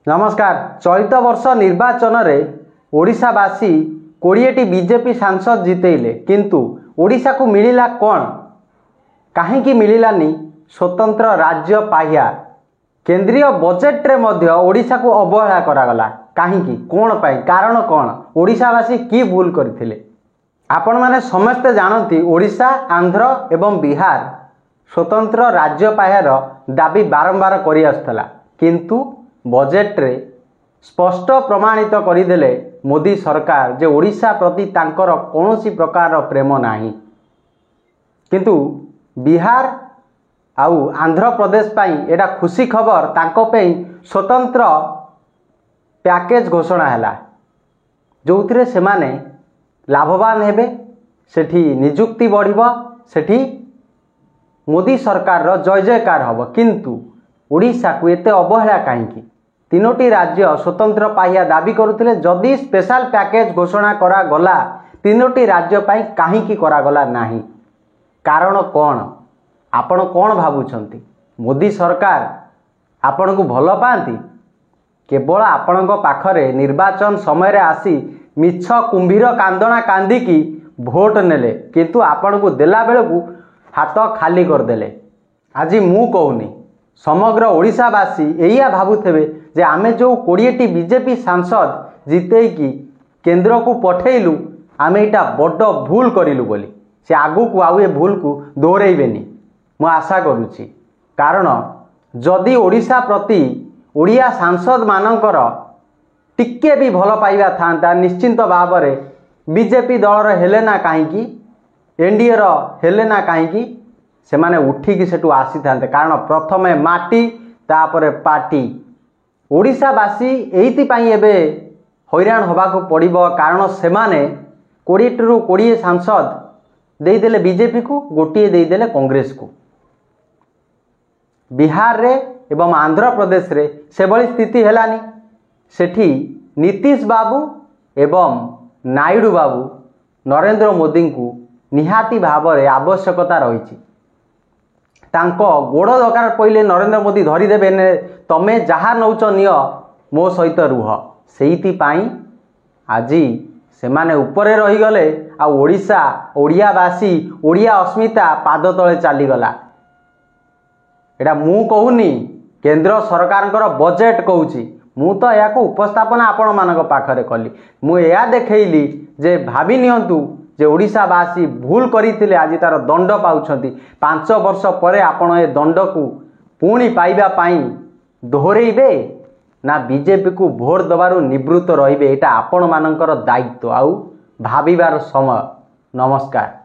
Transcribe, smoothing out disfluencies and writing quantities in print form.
नमस्कार। चलित वर्ष निर्वाचन रे ओडिशावासी 20टी बीजेपी सांसद जितेइले किंतु ओडिशा को मिलिला कौन कहीं मिलानी स्वतंत्र राज्य पाह्या केंद्रीय बजेट रे मध्य ओडिशा को अवहेला करागला कहीं कौन पाई कारण कौन ओडिशावासी की भूल करथिले आपण माने समस्ते जानती ओडिशा आंध्र एवं बिहार स्वतंत्र राज्य पाह्यार दाबी बारंबार करि आस्थला किंतु बजेट रे स्पष्ट प्रमाणित करदेले मोदी सरकार जे ओडिशा प्रति तांकर कौनसी प्रकार प्रेम नाही किंतु बिहार आउ आंध्र प्रदेश पाई एटा खुशी खबर तांको पे स्वतंत्र पैकेज घोषणा हैला जो थिरे से माने लाभवान हेबे सेठी नियुक्ति बढ़िबो सेठी मोदी सरकार रो जय जयकार हबो किंतु ओडिशा को एते अवहेला काहेकि तीनोटी राज्य स्वतंत्र पाहिया दाबी करुथिले जदि स्पेशल पैकेज घोषणा करा गला तीनोटी राज्य पाई काहेकि करा गला नाही कारण कौन आपण कौन भाबुछंती मोदी सरकार आपण को भल पाती केवल आपण पाखरे निर्वाचन समय रे आसी मिछ कुंभीर कांदना कांदी की भोट नेले किंतु आपण को देला बेले को हाथ खाली कर देले। आज मु कहूनी समग्र ओडिशावासी एया भाबुथेबे जे आमे जो 20टी बीजेपी सांसद जिते कि केंद्र को पठेलु आमे इटा बड़ भूल करिलु बोली से आगु को आउ ए भूल को दोहरेइबेनी मु आशा करूची कारण जदि ओडिशा प्रति ओडिया सांसद मानकर टिके भी भल पाइबा थांता निश्चिंत भाव में बीजेपी दलर हेले ना कहीं एनडीए हेले ना कहीं से माने उठिकी सेठू आसी थांते कारण प्रथमे माटी तापरे पार्टी ओडिशावासी एइति पई एबे हैरान होबा को पड़िबो कारण से माने 20 रु 20 सांसद देदेले बीजेपी को गोटे देदेले कांग्रेस को बिहार रे एवं आंध्र प्रदेश रे से भली स्थिति हेलानी सेठी नीतीश बाबू एवं नायडू बाबू नरेंद्र मोदी को निहाती भाव में आवश्यकता रही तांको गोड़ दरकार पहले नरेंद्र मोदी धरीदेवे ने तमे जहाँ नौच निय मो सहित रुह से आज से माने उपरे रहीगले आ ओडिशा ओडियावासी ओडिया अस्मिता पाद तले चलीगला एटा मु कहूनी केंद्र सरकार बजेट कहूची मु तो या उपस्थापन आपण मानक पाखरे कली मु या देखैली जे भाभी नियंतु जे ओडिशावासी भूल करिथिले आज तार दंड पाउछंती 5 वर्ष परे आपण ए दंड को पुणी पाइबा पाई दोहरेइबे ना बीजेपी को भोट दबारु निवृत्त रहिबे एटा आपण मानकर दायित्व आउ भाबिबार समय। नमस्कार।